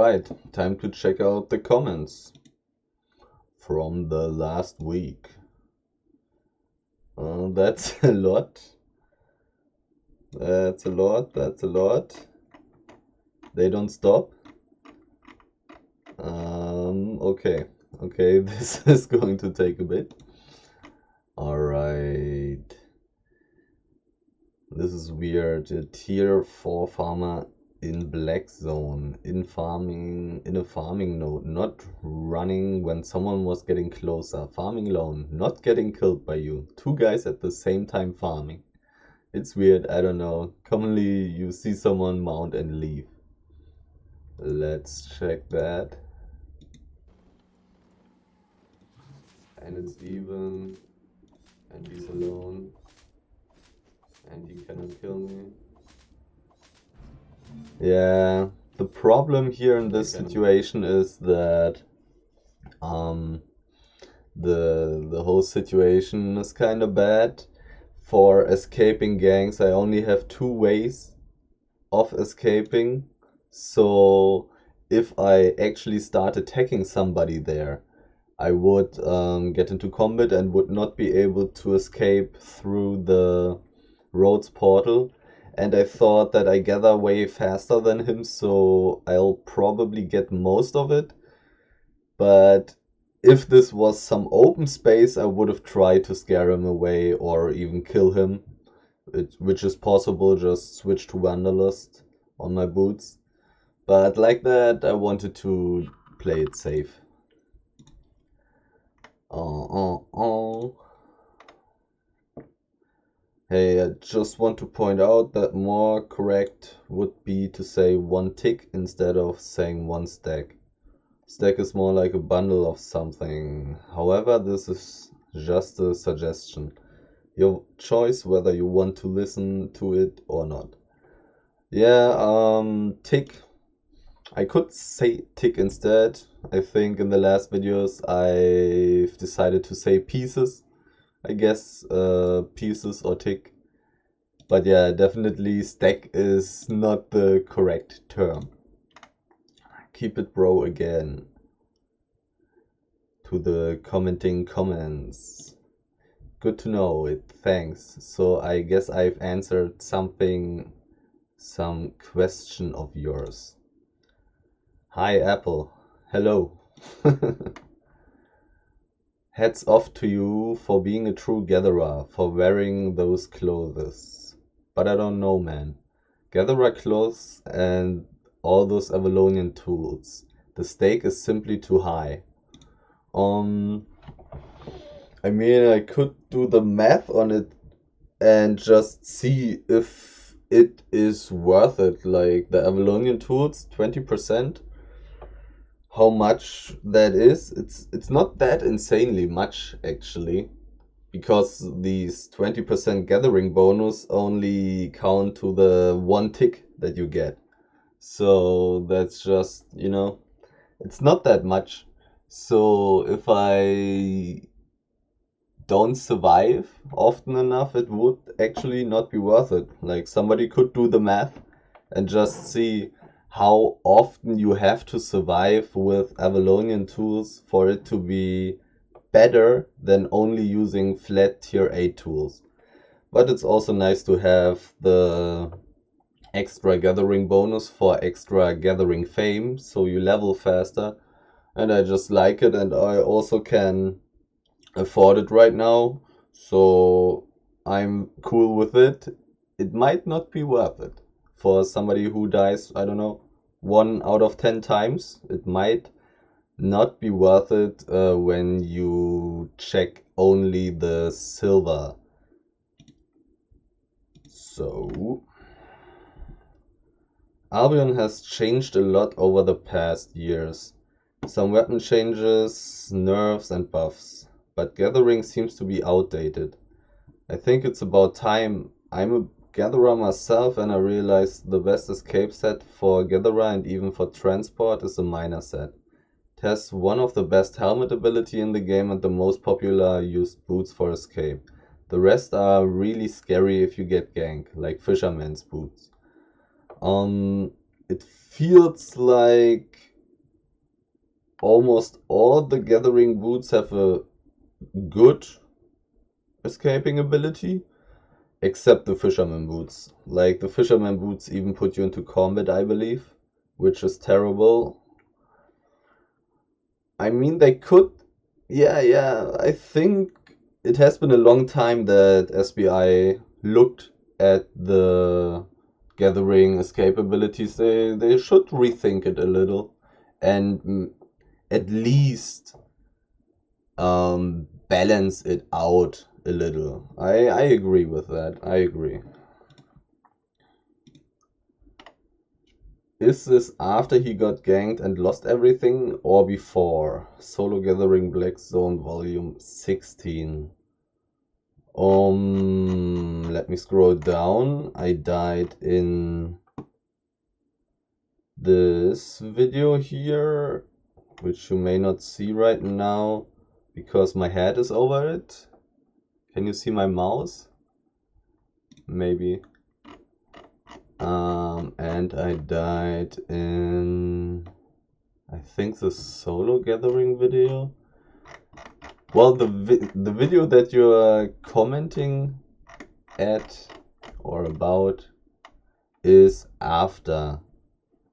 Alright, time to check out the comments from the last week. That's a lot. That's a lot, that's a lot. They don't stop. Okay, this is going to take a bit. Alright. This is weird. A tier 4 farmer in black zone, in a farming node, not running when someone was getting closer. Farming alone, not getting killed by you. Two guys at the same time farming. It's weird, I don't know. Commonly you see someone mount and leave. Let's check that. And it's even. And he's alone. And he cannot kill me. Yeah, the problem here in this situation is that the whole situation is kind of bad. For escaping gangs, I only have 2 ways of escaping. So if I actually start attacking somebody there, I would get into combat and would not be able to escape through the roads portal. And I thought that I gather way faster than him, so I'll probably get most of it. But if this was some open space, I would have tried to scare him away or even kill him, which is possible. Just switch to Wanderlust on my boots. But like that, I wanted to play it safe. Hey, I just want to point out that more correct would be to say 1 tick instead of saying 1 stack. Stack is more like a bundle of something. However, this is just a suggestion. Your choice whether you want to listen to it or not. Yeah, tick. I could say tick instead. I think in the last videos I've decided to say pieces. I guess pieces or tick. But yeah, definitely stack is not the correct term. Keep it bro again. To the commenting comments. Good to know it, thanks. So I guess I've answered some question of yours. Hi Apple, hello. Hats off to you for being a true gatherer, for wearing those clothes. But I don't know, man. Gatherer clothes and all those Avalonian tools. The stake is simply too high. I mean, I could do the math on it and just see if it is worth it. Like the Avalonian tools, 20%. How much that is? It's not that insanely much actually, because these 20% gathering bonus only count to the 1 tick that you get. So that's just, you know, it's not that much. So if I don't survive often enough, it would actually not be worth it. Like somebody could do the math and just see how often you have to survive with Avalonian tools for it to be better than only using flat tier 8 tools. But it's also nice to have the extra gathering bonus for extra gathering fame, so you level faster. And I just like it, and I also can afford it right now, so I'm cool with it. It might not be worth it for somebody who dies, I don't know, 1 out of 10 times. It might not be worth it when you check only the silver. So Albion has changed a lot over the past years. Some weapon changes, nerfs and buffs. But gathering seems to be outdated. I think it's about time. I'm a gatherer myself, and I realized the best escape set for gatherer and even for transport is a miner set. It has one of the best helmet ability in the game and the most popular used boots for escape. The rest are really scary if you get gank, like fisherman's boots. It feels like almost all the gathering boots have a good escaping ability, except the fisherman boots. Like, the fisherman boots even put you into combat, I believe, which is terrible. I mean, they could... Yeah, I think it has been a long time that SBI looked at the gathering escape abilities. They should rethink it a little and at least balance it out a little. I agree with that. I agree. Is this after he got ganked and lost everything or before? Solo Gathering Black Zone Volume 16. Let me scroll down. I died in this video here, which you may not see right now because my head is over it. Can you see my mouse? Maybe. And I died in, I think, the solo gathering video. Well, the video that you're commenting at or about is after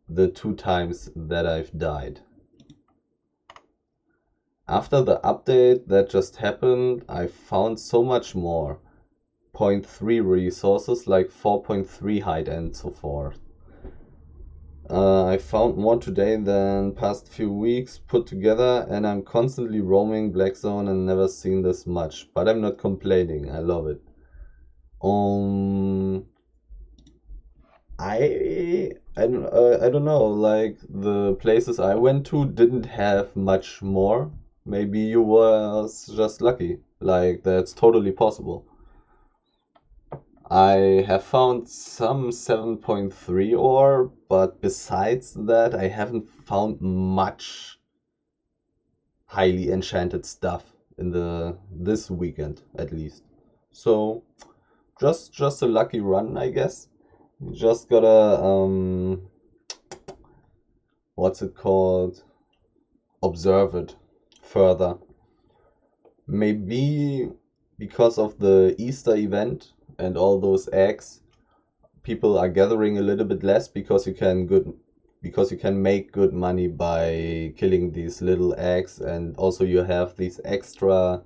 the 2 times that I've died. After the update that just happened, I found so much more. 0.3 resources, like 4.3 height and so forth. I found more today than past few weeks put together, and I'm constantly roaming Black Zone and never seen this much. But I'm not complaining, I love it. I don't know, like, the places I went to didn't have much more. Maybe you was just lucky, like, that's totally possible. I have found some 7.3 ore, but besides that I haven't found much highly enchanted stuff in this weekend, at least. So just a lucky run, I guess. You just gotta what's it called? Observe it further. Maybe because of the Easter event and all those eggs, people are gathering a little bit less because you can make good money by killing these little eggs, and also you have these extra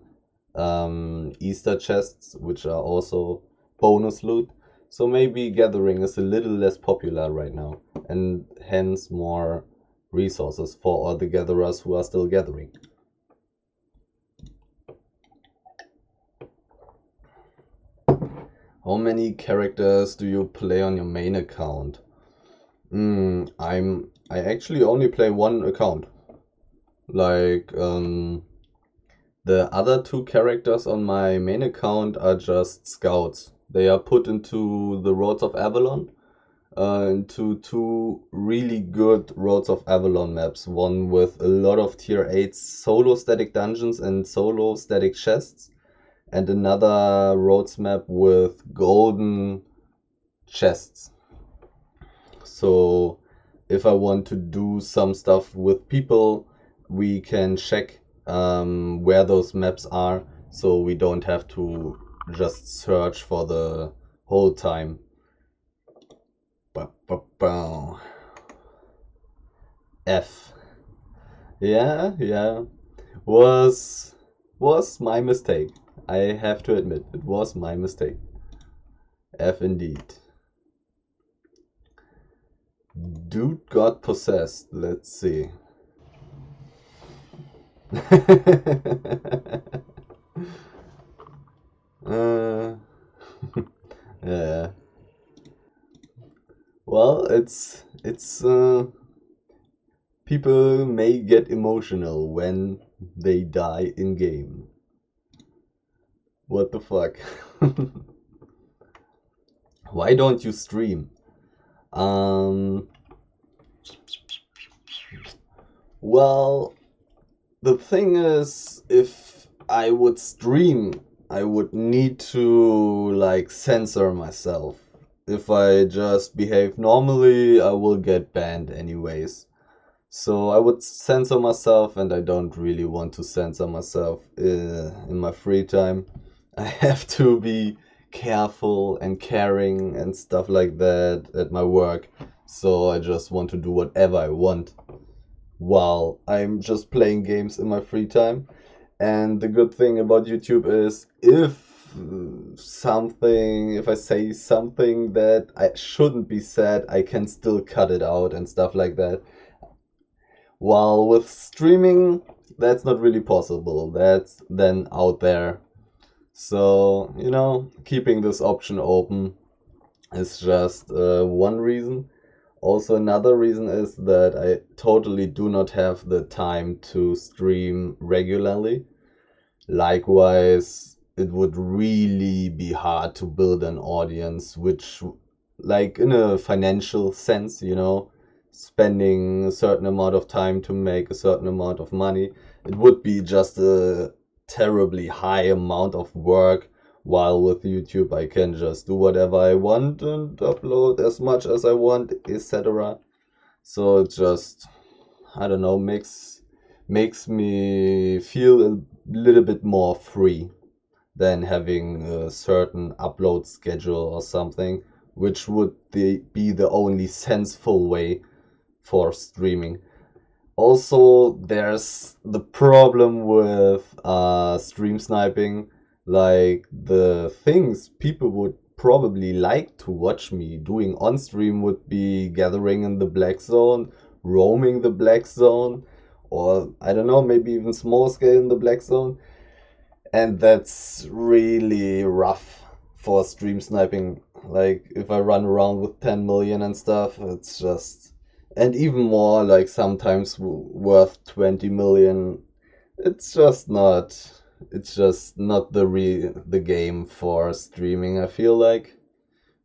Easter chests which are also bonus loot. So maybe gathering is a little less popular right now, and hence more resources for all the gatherers who are still gathering. How many characters do you play on your main account? I actually only play one account. Like, the other 2 characters on my main account are just scouts. They are put into the Roads of Avalon, into 2 really good Roads of Avalon maps. One with a lot of tier 8 solo static dungeons and solo static chests, and another roads map with golden chests. So if I want to do some stuff with people, we can check where those maps are, so we don't have to just search for the whole time. F. Yeah. Was my mistake. I have to admit, it was my mistake. F indeed. Dude got possessed. Let's see. Yeah. Well, it's people may get emotional when they die in game. What the fuck? Why don't you stream? Well, the thing is, if I would stream, I would need to, like, censor myself. If I just behave normally, I will get banned anyways. So I would censor myself, and I don't really want to censor myself in my free time. I have to be careful and caring and stuff like that at my work. So I just want to do whatever I want while I'm just playing games in my free time. And the good thing about YouTube is if I say something that I shouldn't be said, I can still cut it out and stuff like that. While with streaming, that's not really possible. That's then out there. So, keeping this option open is just one reason. Also, another reason is that I totally do not have the time to stream regularly. Likewise, it would really be hard to build an audience, which, like in a financial sense, spending a certain amount of time to make a certain amount of money, it would be just a terribly high amount of work. While with YouTube, I can just do whatever I want and upload as much as I want, etc. So it just, I don't know, makes me feel a little bit more free than having a certain upload schedule or something, which would be the only sensible way for streaming. Also, there's the problem with stream sniping. Like, the things people would probably like to watch me doing on stream would be gathering in the black zone, roaming the black zone, or I don't know, maybe even small scale in the black zone. And that's really rough for stream sniping. Like, if I run around with 10 million and stuff, it's just, and even more, like sometimes worth 20 million. It's just not the game for streaming, I feel like.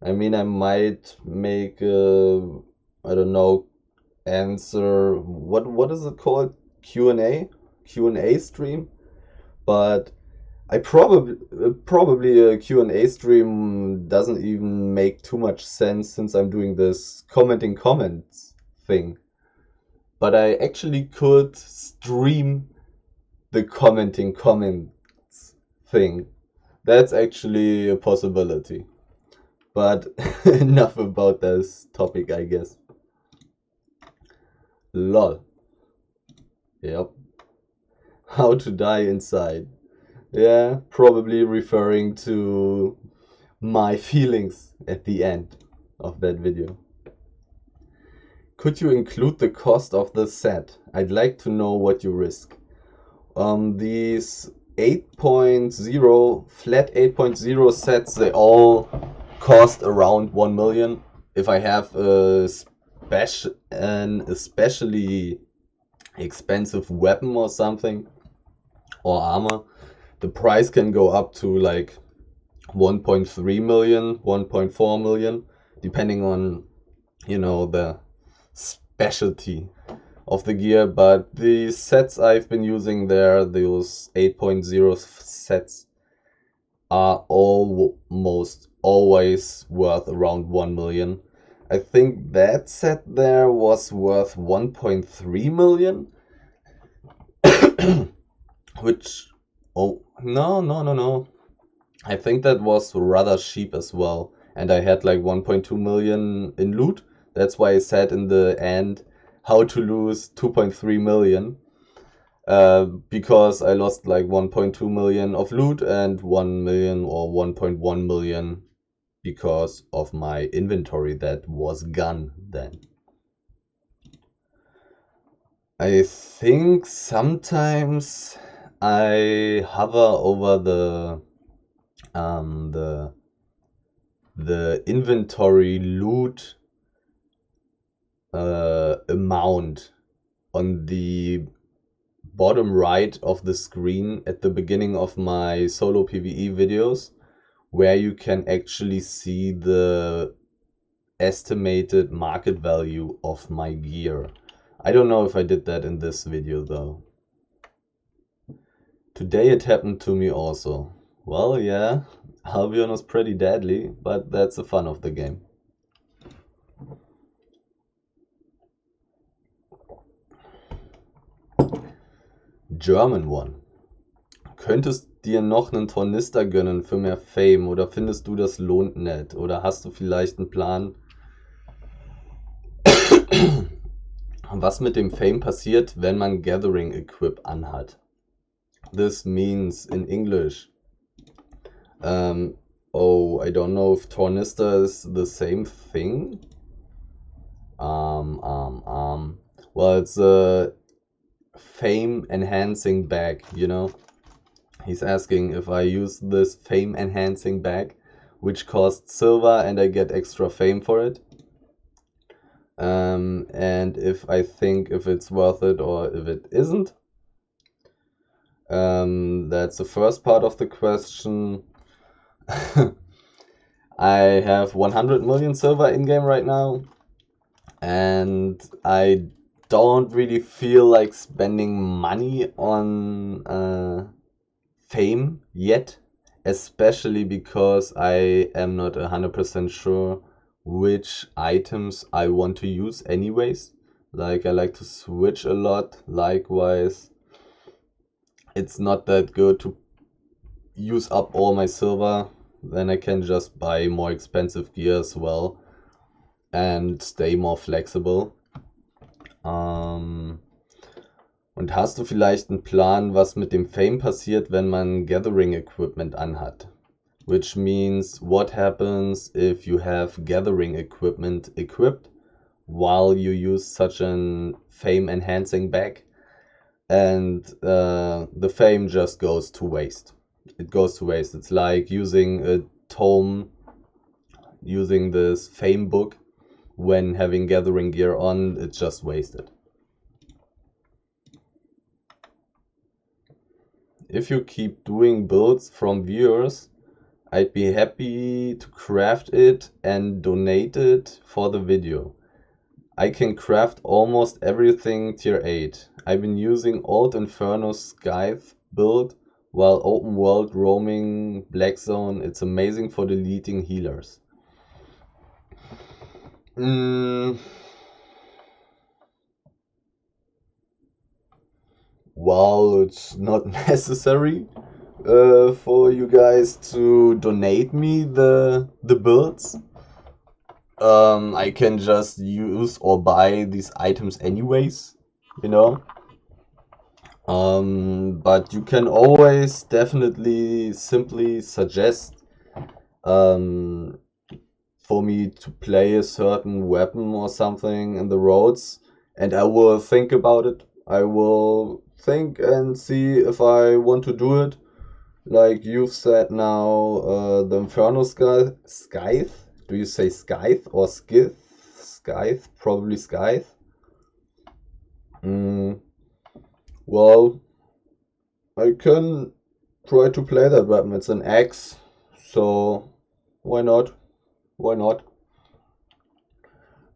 I mean, I might make a, I don't know, answer, what is it called? Q&A stream? But I probably a Q&A stream doesn't even make too much sense since I'm doing this commenting comments thing. But I actually could stream the commenting comments thing. That's actually a possibility. But enough about this topic, I guess. LOL. Yep. How to die inside. Yeah, probably referring to my feelings at the end of that video. Could you include the cost of the set? I'd like to know what you risk. These 8.0 flat 8.0 sets, they all cost around 1 million. If I have an especially expensive weapon or something, or armor, the price can go up to like 1.3 million, 1.4 million, depending on, the specialty of the gear. But the sets I've been using there, those 8.0 sets, are almost always worth around 1 million. I think that set there was worth 1.3 million. Which, oh, no. I think that was rather cheap as well. And I had like 1.2 million in loot. That's why I said in the end how to lose 2.3 million. Because I lost like 1.2 million of loot and 1 million or 1.1 million because of my inventory that was gone then. I think sometimes I hover over the inventory loot amount on the bottom right of the screen at the beginning of my solo PvE videos, where you can actually see the estimated market value of my gear. I don't know if I did that in this video though. Today it happened to me also. Well, yeah, Albion was pretty deadly, but that's the fun of the game. German one. Könntest dir noch einen Tornister gönnen für mehr Fame oder findest du, das lohnt nicht? Oder hast du vielleicht einen Plan, was mit dem Fame passiert, wenn man Gathering Equip anhat? This means in English, oh, I don't know if tornister is the same thing. Well, it's a fame enhancing bag, you know? He's asking if I use this fame enhancing bag, which costs silver and I get extra fame for it. And if I think if it's worth it or if it isn't. That's the first part of the question. I have 100 million silver in-game right now, and I don't really feel like spending money on fame yet, especially because I am not 100% sure which items I want to use anyways. Like, I like to switch a lot. Likewise, it's not that good to use up all my silver. Then I can just buy more expensive gear as well and stay more flexible. Und hast du vielleicht einen Plan, was mit dem Fame passiert, wenn man Gathering Equipment anhat? Which means, what happens if you have Gathering Equipment equipped while you use such an Fame enhancing bag, and the Fame just goes to waste. It goes to waste. It's like using a tome, using this Fame book when having Gathering gear on, it's just wasted. If you keep doing builds from viewers, I'd be happy to craft it and donate it for the video. I can craft almost everything tier 8. I've been using Old Inferno Scythe build while open world roaming Black Zone. It's amazing for deleting healers. Well, it's not necessary for you guys to donate me the builds. I can just use or buy these items anyways, you know. But you can always definitely simply suggest for me to play a certain weapon or something in the roads, and I will think about it. I will think and see if I want to do it. Like you've said now, the Inferno Scythe. Do you say Scythe or Skith? Scythe? Probably Scythe. Well, I can try to play that weapon. It's an axe, so why not? Why not?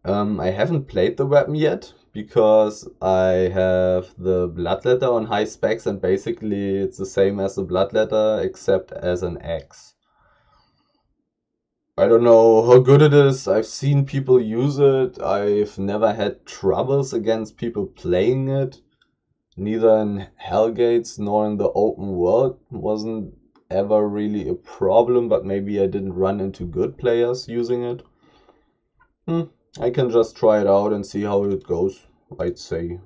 I haven't played the weapon yet because I have the Bloodletter on high specs, and basically it's the same as the Bloodletter except as an axe. I don't know how good it is. I've seen people use it. I've never had troubles against people playing it. Neither in Hellgates nor in the open world wasn't ever really a problem, but maybe I didn't run into good players using it. I can just try it out and see how it goes, I'd say.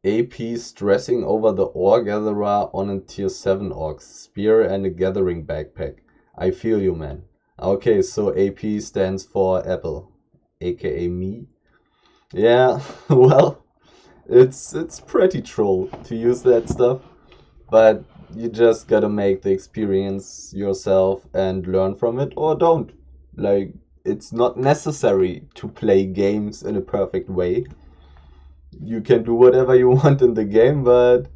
AP stressing over the Ore Gatherer on a tier 7 Orc, Spear and a Gathering Backpack. I feel you, man. Okay, so AP stands for Apple, aka me. Yeah, well, it's pretty troll to use that stuff, but you just gotta make the experience yourself and learn from it, or don't. Like, it's not necessary to play games in a perfect way. You can do whatever you want in the game, but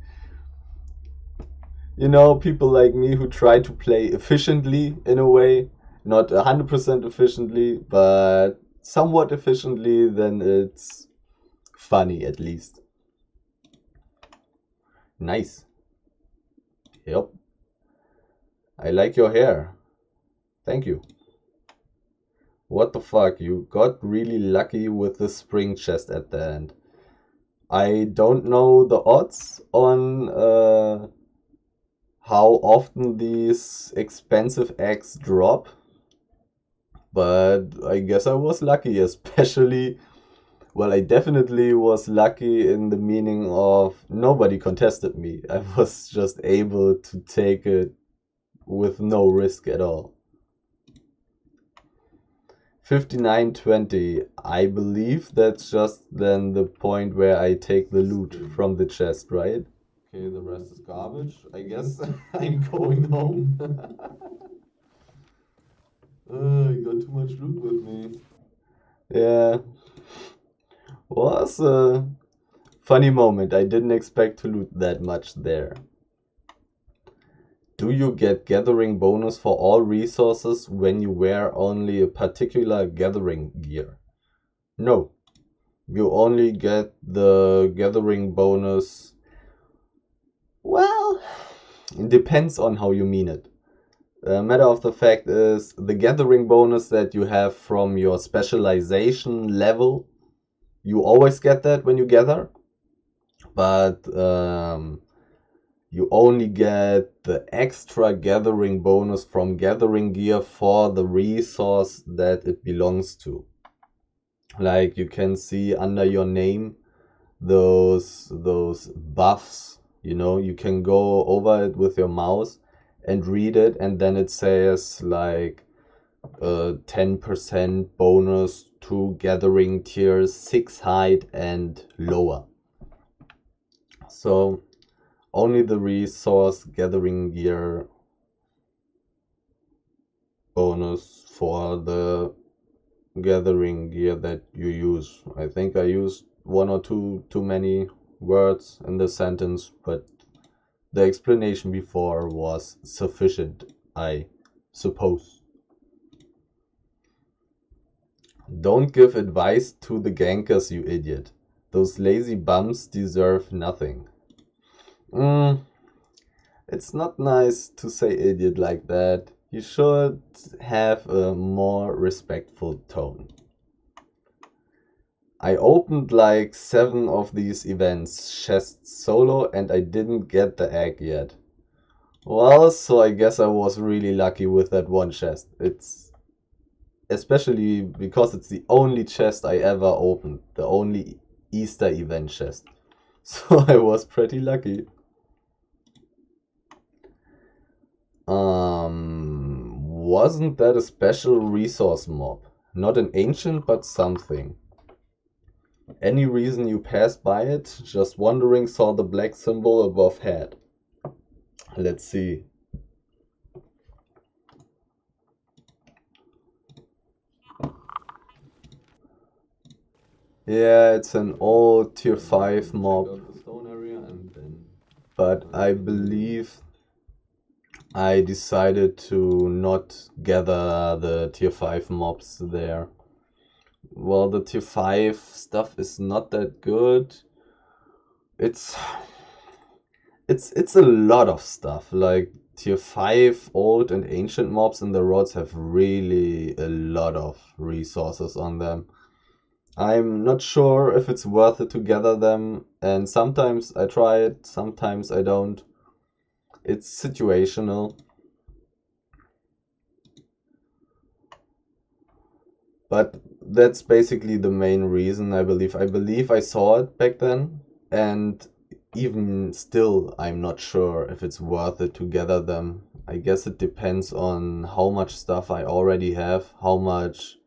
you know, people like me who try to play efficiently in a way, not 100% efficiently, but somewhat efficiently, then it's funny at least. Nice. Yep. I like your hair. Thank you. What the fuck, you got really lucky with the spring chest at the end. I don't know the odds on how often these expensive eggs drop, but I guess I was lucky, especially, well, I definitely was lucky in the meaning of nobody contested me. I was just able to take it with no risk at all. 59-20. I believe that's just then the point where I take the loot from the chest, right? Okay, the rest is garbage. I guess I'm going home. I got too much loot with me. Yeah. Was a funny moment. I didn't expect to loot that much there. Do you get gathering bonus for all resources when you wear only a particular gathering gear? No. You only get the gathering bonus. Well, it depends on how you mean it. Matter of the fact is, the gathering bonus that you have from your specialization level, you always get that when you gather, but you only get the extra gathering bonus from gathering gear for the resource that it belongs to. Like you can see under your name those buffs, you know, you can go over it with your mouse and read it, and then it says like 10% bonus to gathering tiers 6 height and lower. So only the resource gathering gear bonus for the gathering gear that you use. I think I used one or two too many words in the sentence, but the explanation before was sufficient, I suppose. Don't give advice to the gankers, you idiot. Those lazy bums deserve nothing. It's not nice to say idiot like that. You should have a more respectful tone. I opened like 7 of these events chests solo and I didn't get the egg yet. Well, so I guess I was really lucky with that one chest. It's especially because it's the only chest I ever opened, the only Easter event chest. So I was pretty lucky. Wasn't that a special resource mob? Not an ancient, but something. Any reason you passed by it? Just wondering, saw the black symbol above head. Let's see. Yeah, it's an old tier 5 mob. But I believe I decided to not gather the tier 5 mobs there. Well, the tier 5 stuff is not that good. It's a lot of stuff. Like tier 5 old and ancient mobs in the roads have really a lot of resources on them. I'm not sure if it's worth it to gather them, and sometimes I try it, sometimes I don't. It's situational. But that's basically the main reason, I believe. I believe I saw it back then, and even still, I'm not sure if it's worth it to gather them. I guess it depends on how much stuff I already have, how much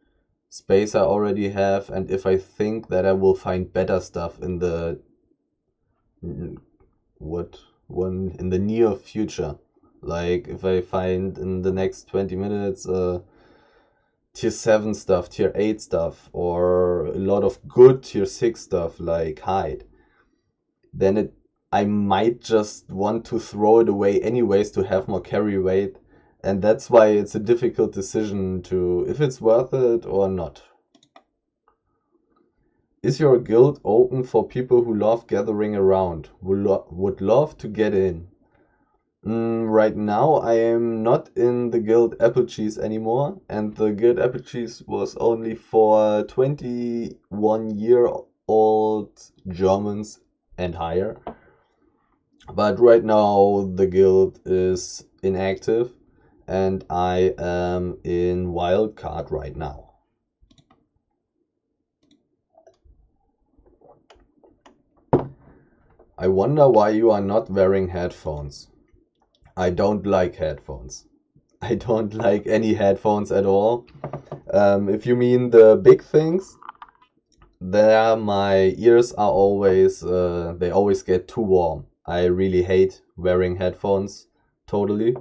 space I already have, and if I think that I will find better stuff in the in the near future. Like if I find in the next 20 minutes tier 7 stuff, tier 8 stuff, or a lot of good tier 6 stuff like hide, then I might just want to throw it away anyways to have more carry weight, and that's why it's a difficult decision to if it's worth it or not. Is your guild open for people who love gathering around, would love to get in? Right now I am not in the guild Apple Cheese anymore, and the guild Apple Cheese was only for 21-year old Germans and higher. But right now the guild is inactive and I am in wildcard right now. I wonder why you are not wearing headphones. I don't like headphones. I don't like any headphones at all. If you mean the big things, there my ears are always, they always get too warm. I really hate wearing headphones, totally.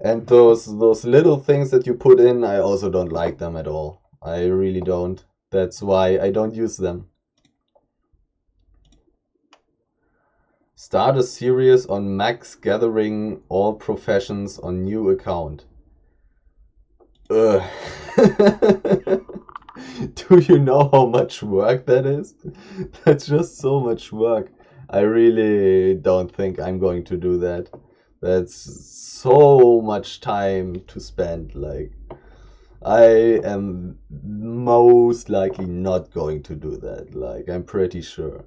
And those little things that you put in, I also don't like them at all. I really don't. That's why I don't use them. Start a series on max gathering all professions on new account. Do you know how much work that is? That's just so much work. I really don't think I'm going to do that. That's so much time to spend. Like, I am most likely not going to do that. Like, I'm pretty sure.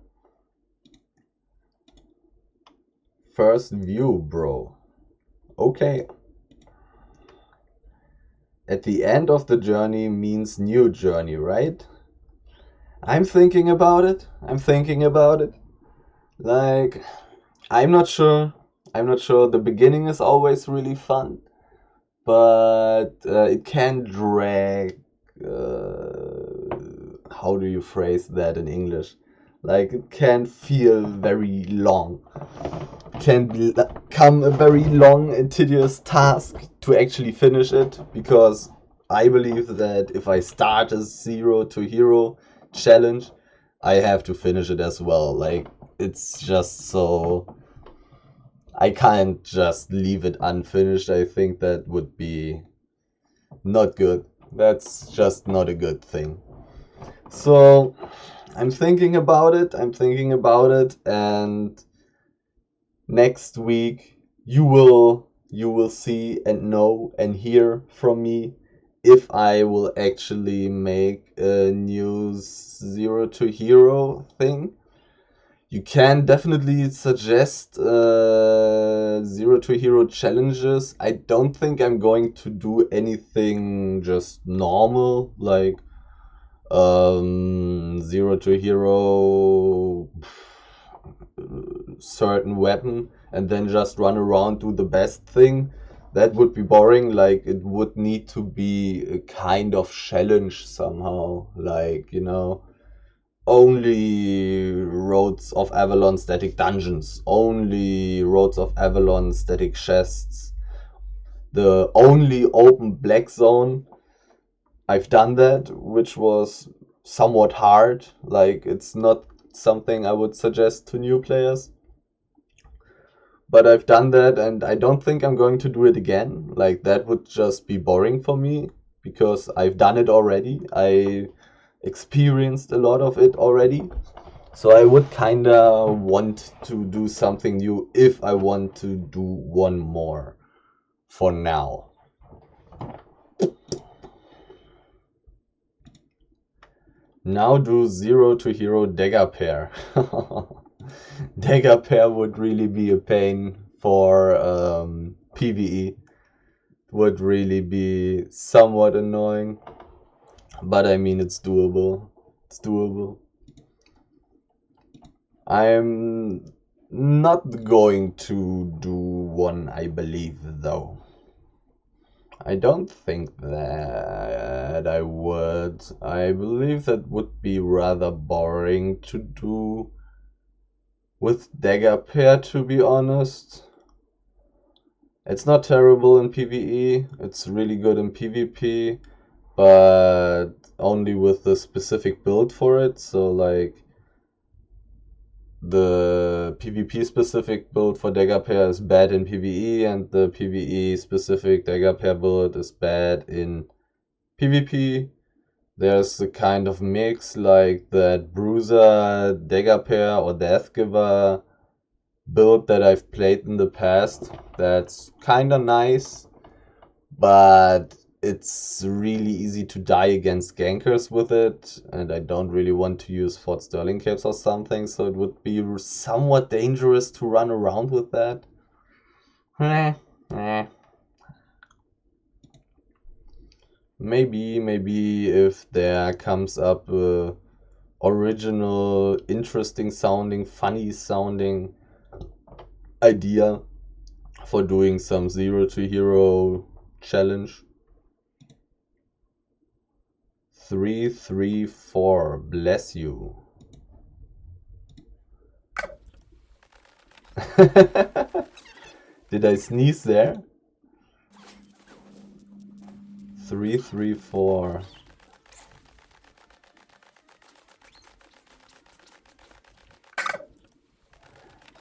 First view, bro. Okay. At the end of the journey means new journey, right? I'm thinking about it. Like, I'm not sure. The beginning is always really fun, but it can drag. How do you phrase that in English? Like, it can feel very long. Can become a very long and tedious task to actually finish it, because I believe that if I start a 0 to hero challenge, I have to finish it as well. Like, it's just so... I can't just leave it unfinished. I think that would be not good. That's just not a good thing. So I'm thinking about it, and next week you will see and know and hear from me if I will actually make a new 0 to hero thing. You can definitely suggest 0 to hero challenges. I don't think I'm going to do anything just normal, like 0 to hero certain weapon and then just run around, do the best thing. That would be boring. Like, it would need to be a kind of challenge somehow, like, you know, only Roads of Avalon static dungeons, only Roads of Avalon static chests, the only open black zone. I've done that, which was somewhat hard. Like, it's not something I would suggest to new players. But I've done that, and I don't think I'm going to do it again. Like, that would just be boring for me, because I've done it already. I experienced a lot of it already. So I would kinda want to do something new if I want to do one more for now. Now do 0 to hero dagger pair. Dagger pair would really be a pain for PvE. Would really be somewhat annoying. But I mean, it's doable. It's doable. I'm not going to do one, I believe, though. I don't think that I would. I believe that would be rather boring to do with dagger pair, to be honest. It's not terrible in PvE, it's really good in PvP, but only with the specific build for it. So, like, the PvP specific build for dagger pair is bad in PvE, and the PvE specific dagger pair build is bad in PvP. There's a kind of mix, like that Bruiser dagger pair or Deathgiver build that I've played in the past. That's kinda nice, but it's really easy to die against gankers with it, and I don't really want to use Fort Sterling capes or something, so it would be somewhat dangerous to run around with that. Maybe if there comes up a original, interesting sounding, funny sounding idea for doing some 0 to hero challenge. 334, bless you. Did I sneeze there? 334.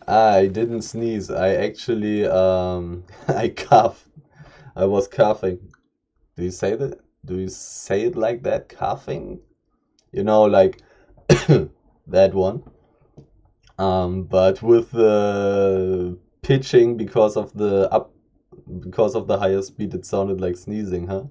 I didn't sneeze. I actually I coughed. I was coughing. Do you say that? Do you say it like that? Coughing? You know, like that one. But with the pitching because of the higher speed, it sounded like sneezing, huh?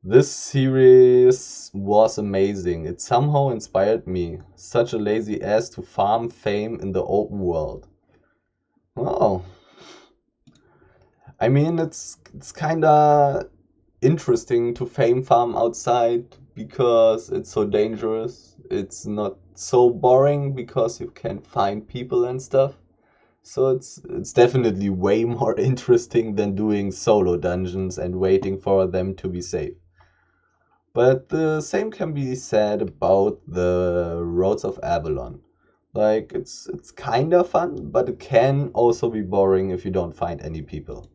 This series was amazing. It somehow inspired me. Such a lazy ass to farm fame in the open world. Oh. I mean, it's kinda interesting to fame farm outside because it's so dangerous. It's not so boring because you can find people and stuff. So it's definitely way more interesting than doing solo dungeons and waiting for them to be safe. But the same can be said about the Roads of Avalon. Like, it's kinda fun, but it can also be boring if you don't find any people.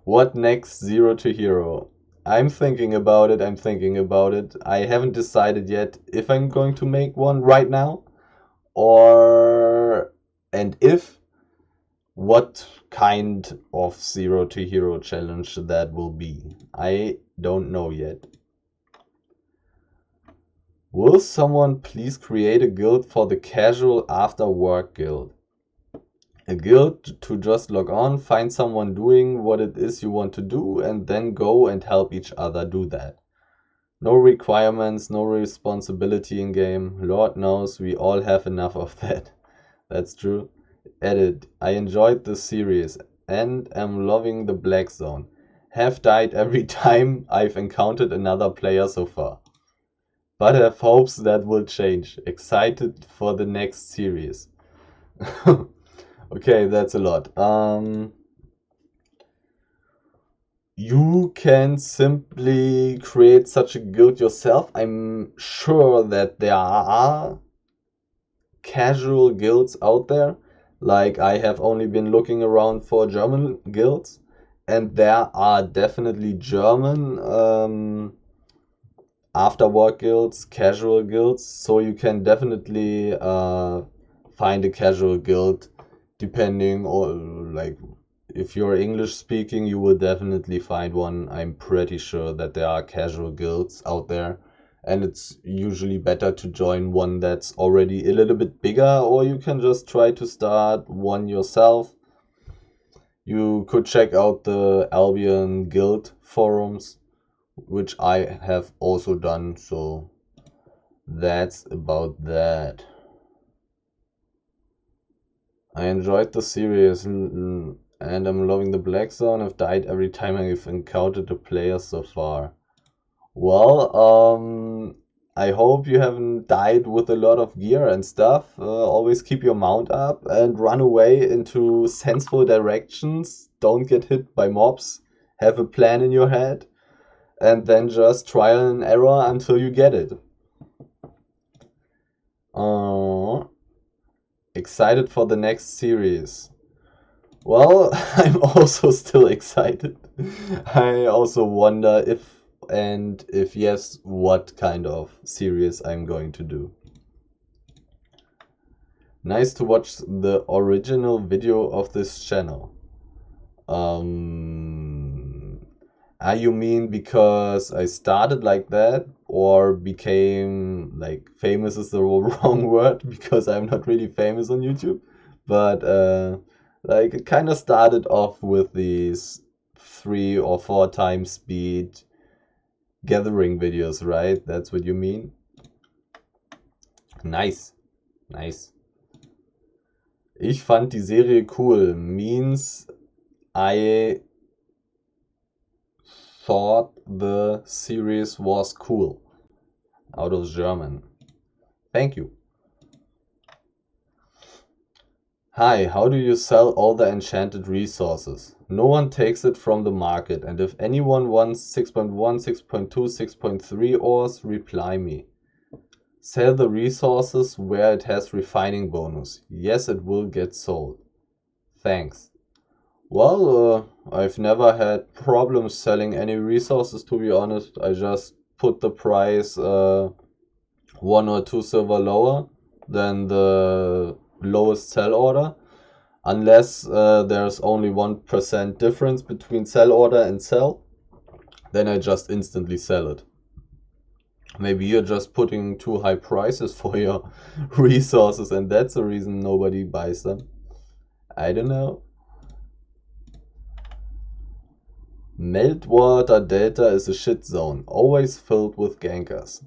What next, 0 to hero? I'm thinking about it. I haven't decided yet if I'm going to make one right now, and if, what kind of 0 to hero challenge that will be. I don't know yet. Will someone please create a guild for the casual after work guild? A guild to just log on, find someone doing what it is you want to do, and then go and help each other do that. No requirements, no responsibility in game. Lord knows we all have enough of that. That's true. Edit. I enjoyed this series and am loving the Black Zone. Have died every time I've encountered another player so far. But have hopes that will change. Excited for the next series. Okay, that's a lot. You can simply create such a guild yourself. I'm sure that there are casual guilds out there. Like, I have only been looking around for German guilds, and there are definitely German after work guilds, casual guilds. So you can definitely find a casual guild depending on, like, if you're English speaking, you will definitely find one. I'm pretty sure that there are casual guilds out there, and it's usually better to join one that's already a little bit bigger, or you can just try to start one yourself. You could check out the Albion guild forums, which I have also done, so that's about that. I enjoyed the series and I'm loving the Black Zone. I've died every time I've encountered a player so far. Well, I hope you haven't died with a lot of gear and stuff. Always keep your mount up and run away into sensible directions. Don't get hit by mobs. Have a plan in your head. And then just trial and error until you get it. Excited for the next series. Well, I'm also still excited. I also wonder if yes, what kind of series I'm going to do. Nice to watch the original video of this channel. You mean because I started like that, or became, like, famous is the wrong word because I'm not really famous on YouTube, but Like, it kind of started off with these 3 or 4 times speed gathering videos, right? That's what you mean? Nice. Nice. Ich fand die Serie cool. Means I thought the series was cool. Out of German. Thank you. Hi, how do you sell all the enchanted resources? No one takes it from the market, and if anyone wants 6.1, 6.2, 6.3 ores, reply me. Sell the resources where it has refining bonus. Yes, it will get sold. Thanks. Well, I've never had problems selling any resources, to be honest. I just put the price 1 or 2 silver lower than the lowest sell order. Unless there's only 1% difference between sell order and sell, then I just instantly sell it. Maybe you're just putting too high prices for your resources and that's the reason nobody buys them. I don't know. Meltwater Delta is a shit zone, always filled with gankers.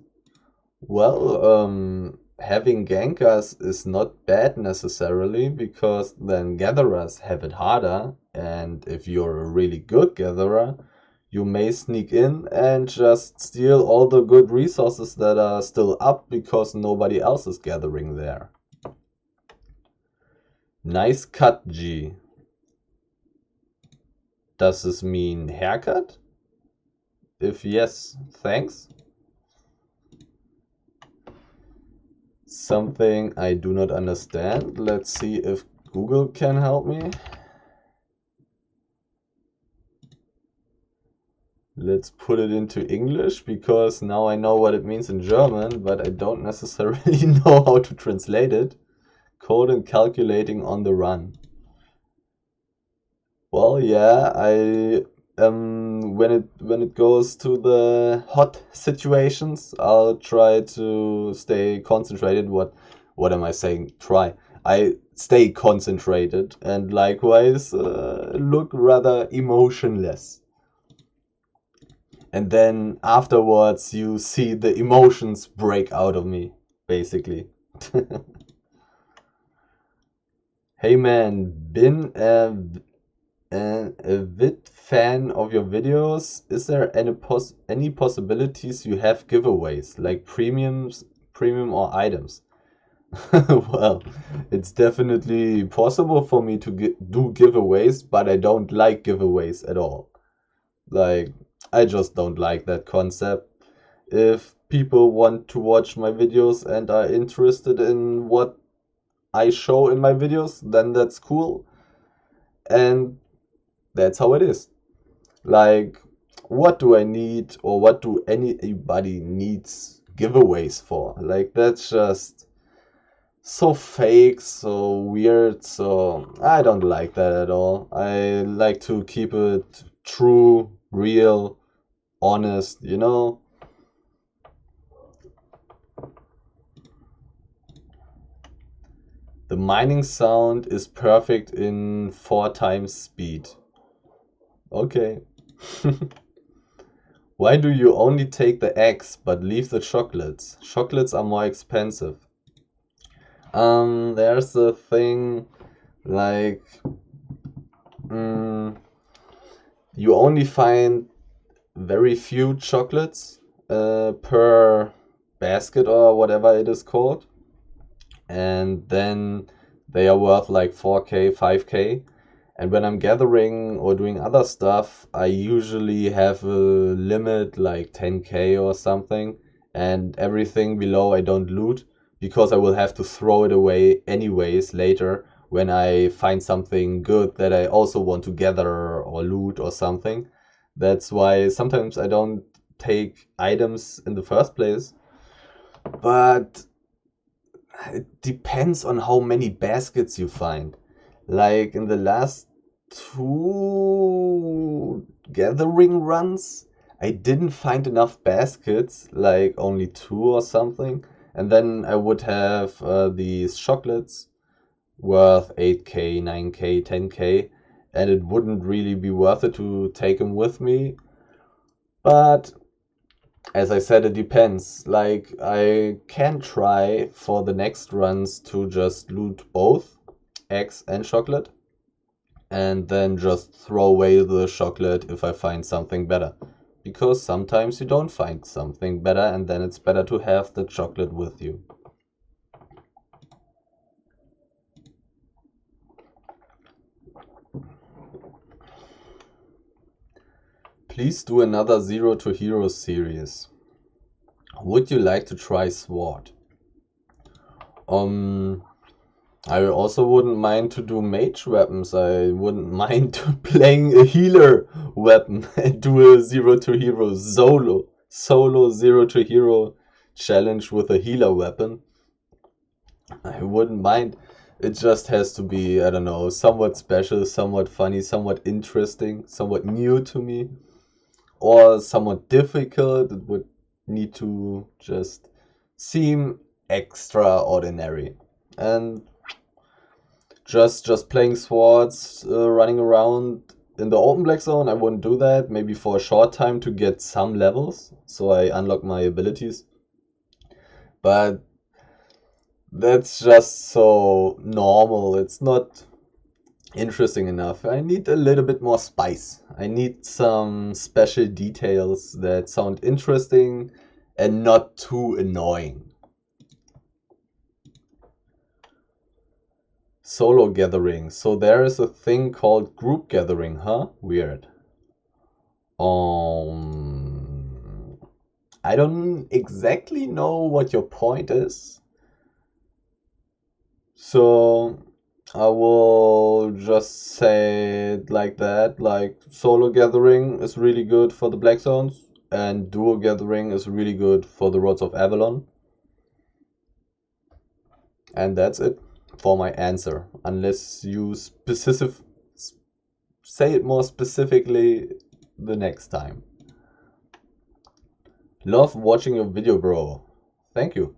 Well, having gankers is not bad necessarily, because then gatherers have it harder, and if you're a really good gatherer, you may sneak in and just steal all the good resources that are still up because nobody else is gathering there. Nice cut, G. Does this mean haircut? If yes, thanks. Something I do not understand. Let's see if Google can help me. Let's put it into English, because now I know what it means in German, but I don't necessarily know how to translate it. Code and calculating on the run. Well, yeah, when it goes to the hot situations, I'll try to stay concentrated. What am I saying? Try. I stay concentrated and likewise look rather emotionless. And then afterwards you see the emotions break out of me, basically. Hey man, been a bit fan of your videos. Is there any possibilities you have giveaways, like premium or items? Well, it's definitely possible for me to do giveaways, but I don't like giveaways at all. Like, I just don't like that concept. If people want to watch my videos and are interested in what I show in my videos, then that's cool. And that's how it is. Like, what do I need, or what do anybody needs giveaways for? Like, that's just so fake, so weird, so I don't like that at all. I like to keep it true, real, honest, you know? The mining sound is perfect in 4 times speed. Okay. Why do you only take the eggs but leave the chocolates? Chocolates are more expensive. There's a thing like you only find very few chocolates per basket or whatever it is called, and then they are worth like 4k, 5k. And when I'm gathering or doing other stuff, I usually have a limit like 10k or something, and everything below I don't loot, because I will have to throw it away anyways later when I find something good that I also want to gather or loot or something. That's why sometimes I don't take items in the first place. But it depends on how many baskets you find. Like in the last 2 gathering runs, I didn't find enough baskets, like only 2 or something. And then I would have these chocolates, worth 8k, 9k, 10k, and it wouldn't really be worth it to take him with me. But as I said, it depends. Like, I can try for the next runs to just loot both eggs and chocolate, and then just throw away the chocolate if I find something better. Because sometimes you don't find something better, and then it's better to have the chocolate with you. Please do another Zero to Hero series. Would you like to try Sword? I also wouldn't mind to do mage weapons. I wouldn't mind playing a healer weapon and do a Zero to Hero solo Zero to Hero challenge with a healer weapon. I wouldn't mind. It just has to be, I don't know, somewhat special, somewhat funny, somewhat interesting, somewhat new to me, or somewhat difficult. It would need to just seem extraordinary. And just playing swords, running around in the open black zone, I wouldn't do that. Maybe for a short time to get some levels, so I unlock my abilities. But that's just so normal. It's not interesting enough. I need a little bit more spice. I need some special details that sound interesting and not too annoying. Solo gathering. So there is a thing called group gathering, huh? Weird. I don't exactly know what your point is. So I will just say it like that. Like, solo gathering is really good for the black zones, and duo gathering is really good for the Roads of Avalon. And that's it for my answer, unless you say it more specifically the next time. Love watching your video, bro. Thank you.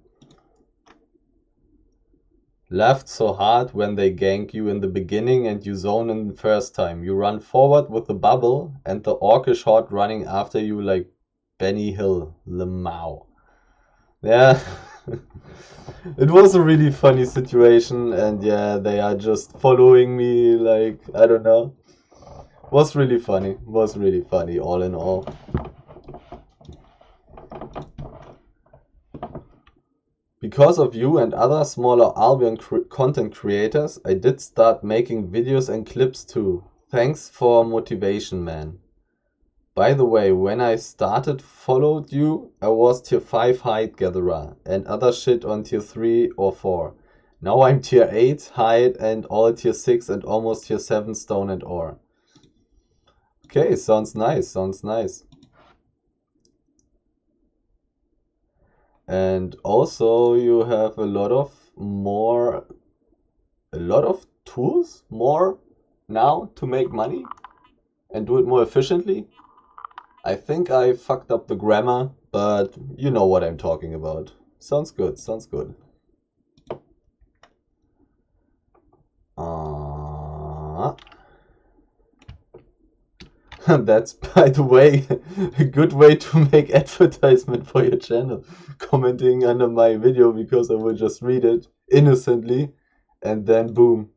Laughed so hard when they gank you in the beginning and you zone in the first time. You run forward with the bubble and the orcish horde running after you like Benny Hill, Lemao. Yeah, it was a really funny situation, and yeah, they are just following me like, I don't know. Was really funny, all in all. Because of you and other smaller Albion content creators, I did start making videos and clips too. Thanks for motivation, man. By the way, when I started followed you, I was tier 5 hide gatherer and other shit on tier 3 or 4. Now I'm tier 8 hide and all tier 6 and almost tier 7 stone and ore. Okay, sounds nice, sounds nice. And also you have a lot of tools more now to make money and do it more efficiently. I think I fucked up the grammar, but you know what I'm talking about. Sounds good, sounds good. That's, by the way, a good way to make advertisement for your channel. Commenting under my video, because I will just read it innocently and then boom.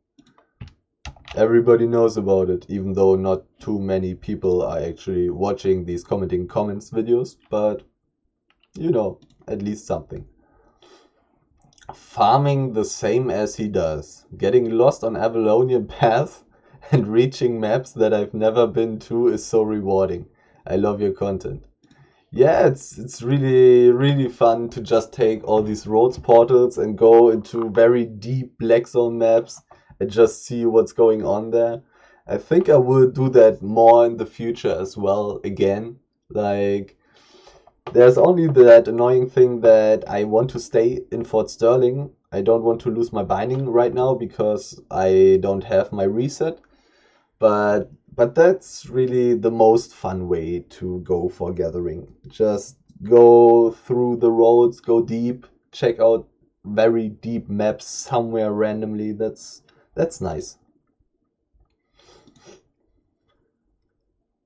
Everybody knows about it, even though not too many people are actually watching these commenting comments videos, but you know, at least something. Farming the same as he does. Getting lost on Avalonian paths and reaching maps that I've never been to is so rewarding. I love your content. Yeah, it's really fun to just take all these roads portals and go into very deep black zone maps and just see what's going on there. I think I will do that more in the future as well again. Like, there's only that annoying thing that I want to stay in Fort Sterling. I don't want to lose my binding right now because I don't have my reset. But that's really the most fun way to go for gathering. Just go through the roads, go deep, check out very deep maps somewhere randomly. That's That's nice.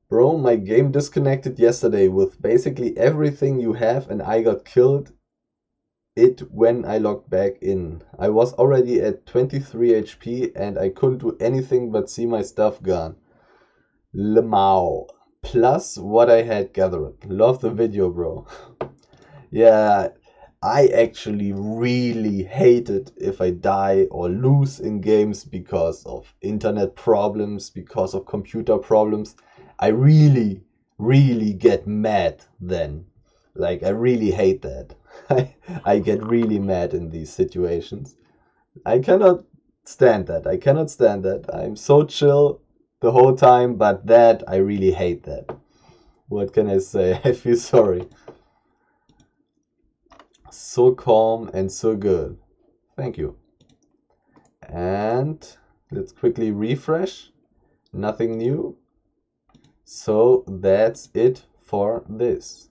Bro, my game disconnected yesterday with basically everything you have and I got killed it when I logged back in. I was already at 23 HP and I couldn't do anything but see my stuff gone. Lemao. Plus what I had gathered. Love the video, bro. Yeah, I actually really hate it if I die or lose in games because of internet problems, because of computer problems. I really, really get mad then. Like, I really hate that. I get really mad in these situations. I cannot stand that. I cannot stand that. I'm so chill the whole time, but that, I really hate that. What can I say? I feel sorry. So calm and so good. Thank you. And let's quickly refresh. Nothing new. So that's it for this.